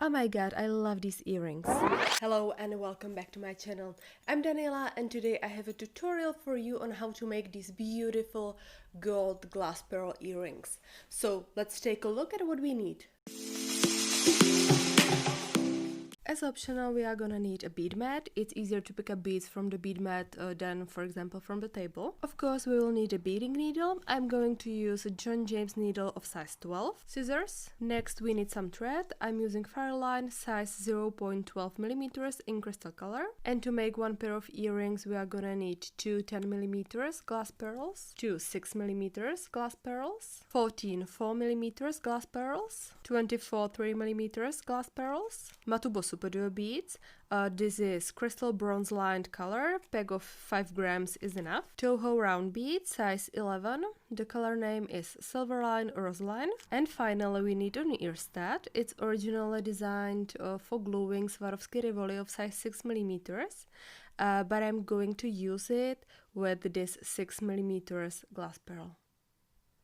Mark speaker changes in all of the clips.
Speaker 1: Oh my god, I love these earrings. Hello and welcome back to my channel. I'm Daniela and today I have a tutorial for you on how to make these beautiful gold glass pearl earrings. So let's take a look at what we need. As optional, we are gonna need a bead mat. It's easier to pick up beads from the bead mat than, for example, from the table. Of course, we will need a beading needle. I'm going to use a John James needle of size 12. Scissors. Next, we need some thread. I'm using Fireline size 0.12 millimeters in crystal color. And to make one pair of earrings, we are gonna need two 10 millimeters glass pearls, two 6 millimeters glass pearls, 14 4 millimeters glass pearls, 24 3 millimeters glass pearls, Matubo Super Duo beads. This is crystal bronze lined color. Pack of 5 grams is enough. Toho round bead size 11. The color name is Silverline Roseline. And finally we need an ear stud. It's originally designed for gluing Swarovski Rivoli of size 6 millimeters. But I'm going to use it with this 6 millimeters glass pearl.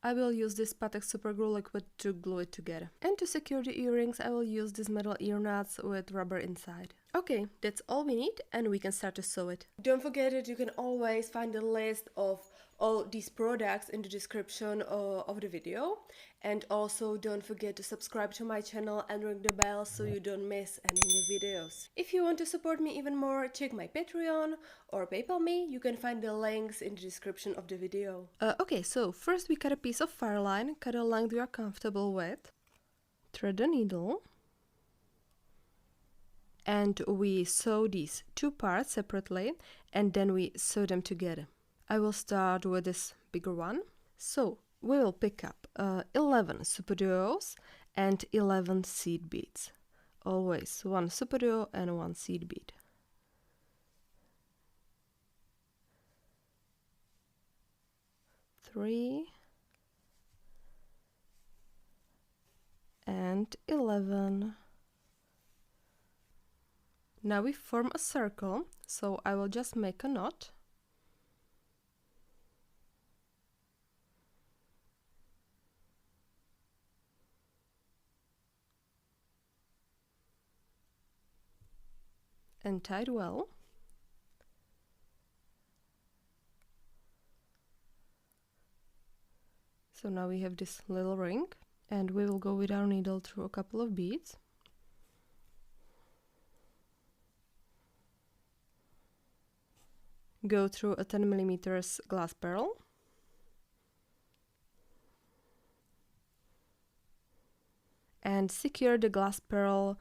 Speaker 1: I will use this Pattex super glue liquid to glue it together. And to secure the earrings, I will use these metal ear nuts with rubber inside. Okay, that's all we need and we can start to sew it. Don't forget that you can always find a list of all these products in the description of the video. And also don't forget to subscribe to my channel and ring the bell so you don't miss any new videos. If you want to support me even more, check my Patreon or PayPal me. You can find the links in the description of the video. Okay, so first we cut a piece of Fireline, cut a length you are comfortable with, thread the needle, and we sew these two parts separately and then we sew them together. I will start with this bigger one. So we will pick up 11 super duos and 11 seed beads. Always one super duo and one seed bead. Three and 11. Now we form a circle, so I will just make a knot. And tie it well. So now we have this little ring and we will go with our needle through a couple of beads. Go through a 10 millimeters glass pearl. And secure the glass pearl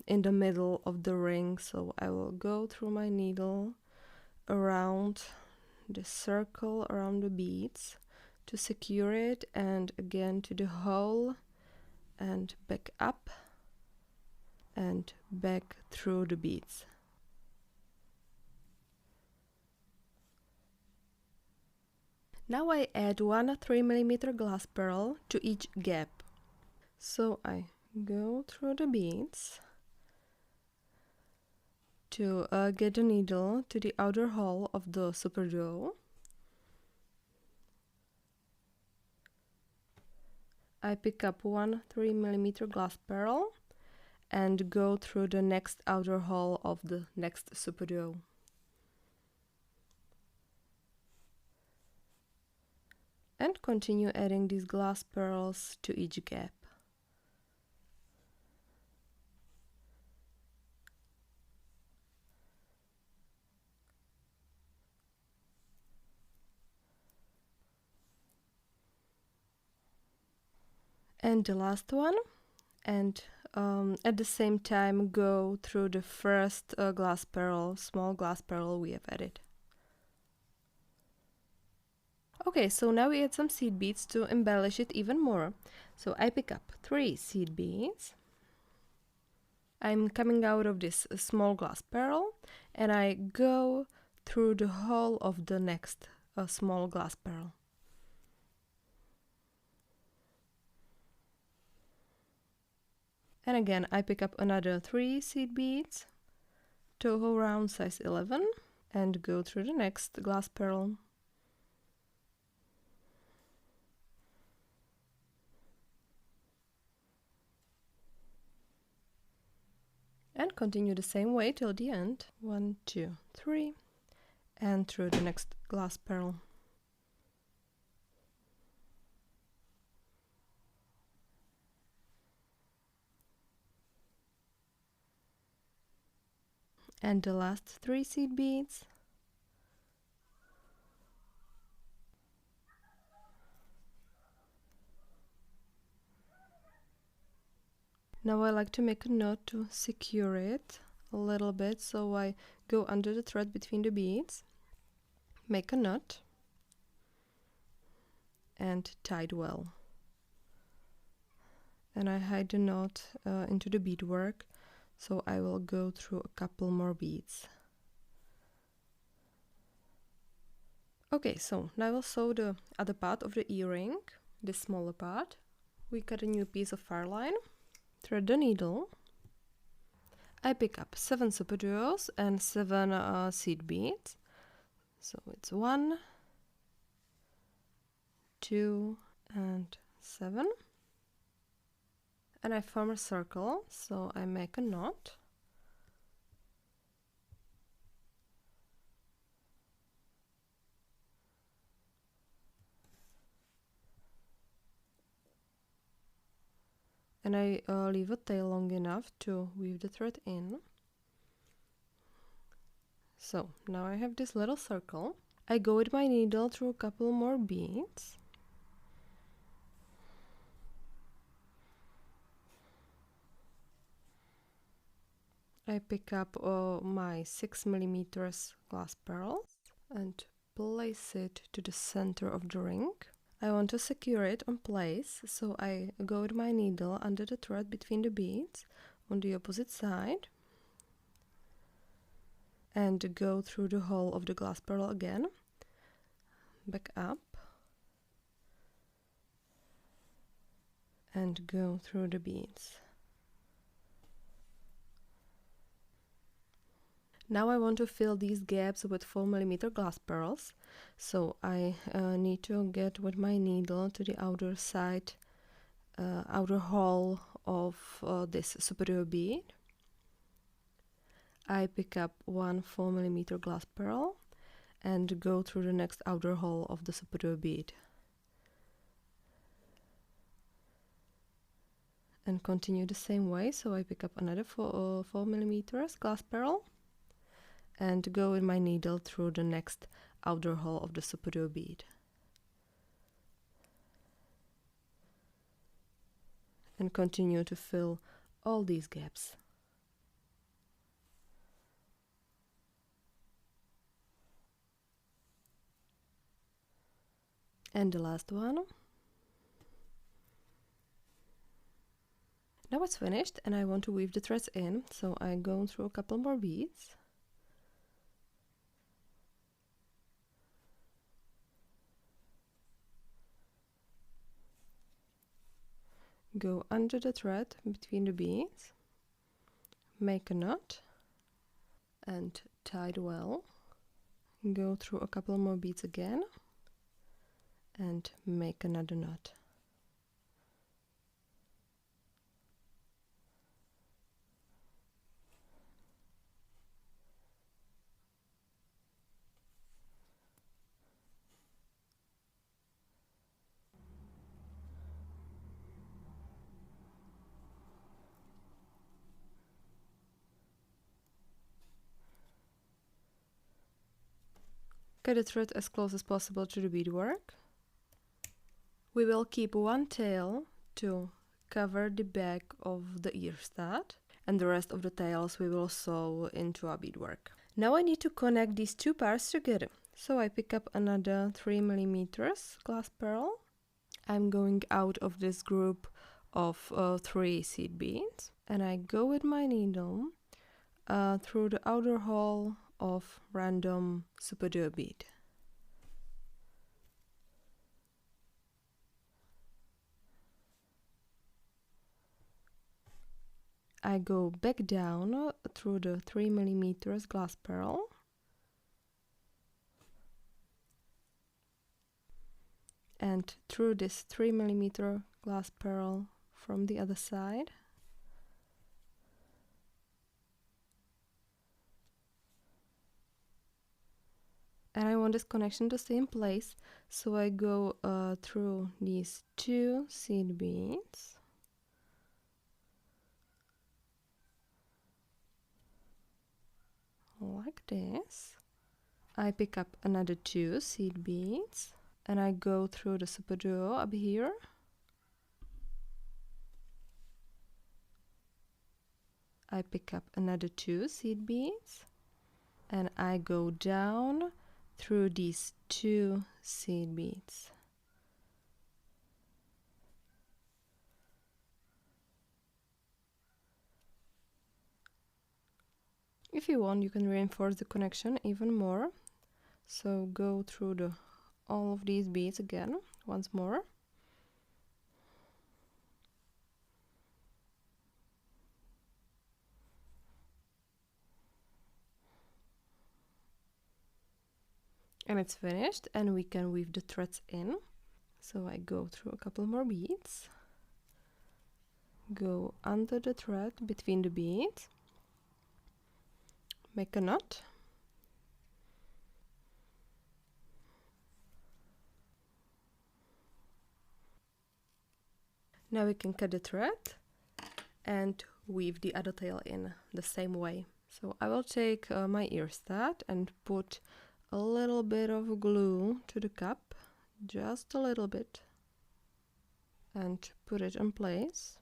Speaker 1: in the middle of the ring. So I will go through my needle around the circle around the beads to secure it, and again to the hole and back up and back through the beads. Now I add one 3 millimeter glass pearl to each gap. So I go through the beads to get the needle to the outer hole of the super duo. I pick up one 3 millimeter glass pearl and go through the next outer hole of the next super duo. And continue adding these glass pearls to each gap. And the last one, and at the same time go through the first glass pearl, small glass pearl we have added. Okay, so now we add some seed beads to embellish it even more. So I pick up 3 seed beads. I'm coming out of this small glass pearl and I go through the hole of the next small glass pearl. And again, I pick up another 3 seed beads, Toho round size 11, and go through the next glass pearl. continue the same way till the end. 1, 2, 3, and through the next glass pearl. And the last 3 seed beads. Now I like to make a knot to secure it a little bit, so I go under the thread between the beads, make a knot, and tie it well. And I hide the knot into the beadwork, so I will go through a couple more beads. Okay, so now I will sew the other part of the earring, this smaller part. We cut a new piece of fur line, thread the needle. I pick up 7 superduos and 7 seed beads. So it's 1, 2, and 7. And I form a circle, so I make a knot. And I leave a tail long enough to weave the thread in. So now I have this little circle. I go with my needle through a couple more beads. I pick up my 6mm glass pearls and place it to the center of the ring. I want to secure it on place, so I go with my needle under the thread between the beads on the opposite side and go through the hole of the glass pearl again, back up, and go through the beads. Now I want to fill these gaps with 4mm glass pearls, so I need to get with my needle to the outer side, outer hole of this superior bead. I pick up 1 4mm glass pearl and go through the next outer hole of the superior bead. And continue the same way, so I pick up another 4mm glass pearl and go with my needle through the next outer hole of the superior bead. And continue to fill all these gaps. And the last one. Now it's finished and I want to weave the threads in, so I go through a couple more beads. Go under the thread between the beads, make a knot and tie it well. Go through a couple more beads again and make another knot. Cut the thread as close as possible to the beadwork. We will keep one tail to cover the back of the ear stud, and the rest of the tails we will sew into our beadwork. Now I need to connect these two parts together, so I pick up another 3mm glass pearl. I'm going out of this group of 3 seed beads, and I go with my needle through the outer hole of random superior bead. I go back down through the 3mm glass pearl and through this 3mm glass pearl from the other side. and I want this connection to stay in place, so I go through these 2 seed beads. Like this. I pick up another 2 seed beads and I go through the super duo up here. I pick up another 2 seed beads and I go down through these 2 seed beads. If you want, you can reinforce the connection even more. So go through all of these beads again, once more. And it's finished, and we can weave the threads in. So I go through a couple more beads, go under the thread between the beads, make a knot, now we can cut the thread and weave the other tail in the same way. So I will take my ear stud and put a little bit of glue to the cup, just a little bit, and put it in place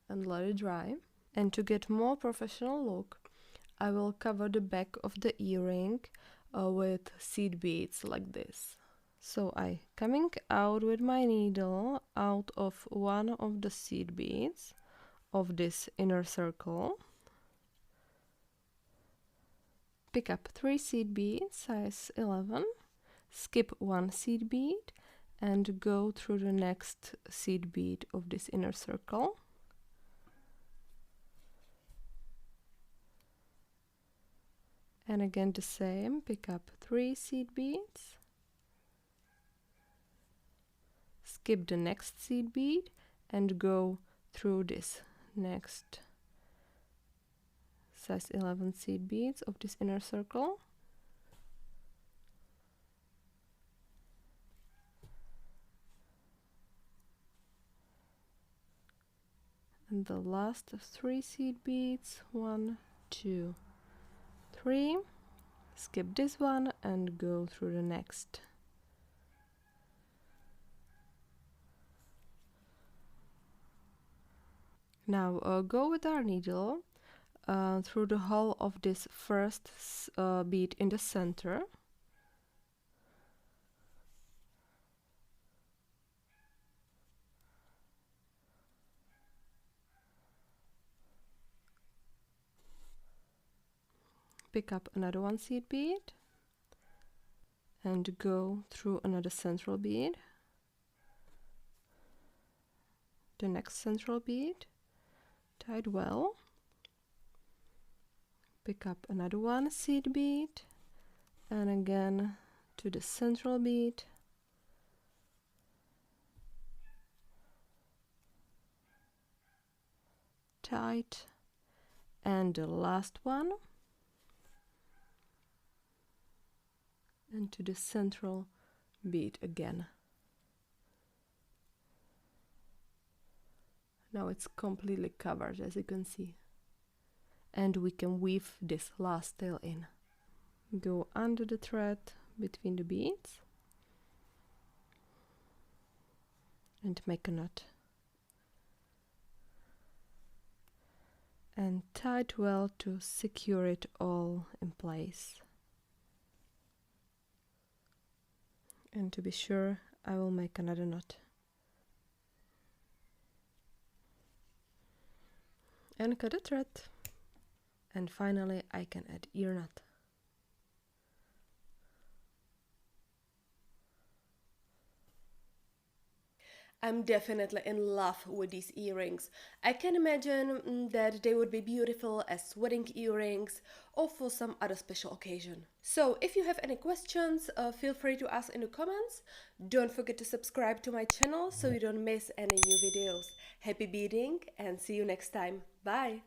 Speaker 1: and let it dry. And to get more professional look, I will cover the back of the earring with seed beads like this. So I coming out with my needle out of one of the seed beads of this inner circle. Pick up 3 seed beads, size 11, skip 1 seed bead and go through the next seed bead of this inner circle. And again the same, pick up 3 seed beads, skip the next seed bead and go through this next size 11 seed beads of this inner circle. And the last 3 seed beads, 1, 2, 3, skip this one and go through the next. Now go with our needle through the hole of this first bead in the center. Pick up another 1 seed bead and go through another central bead, the next central bead, tie it well, pick up another 1 seed bead and again to the central bead, tight, and the last one, and to the central bead again. Now it's completely covered, as you can see, and we can weave this last tail in. Go under the thread between the beads and make a knot and tie it well to secure it all in place. And to be sure, I will make another knot. And cut a thread. And finally I can add ear knot. I'm definitely in love with these earrings. I can imagine that they would be beautiful as wedding earrings or for some other special occasion. So if you have any questions, feel free to ask in the comments. Don't forget to subscribe to my channel so you don't miss any new videos. Happy beading and see you next time. Bye!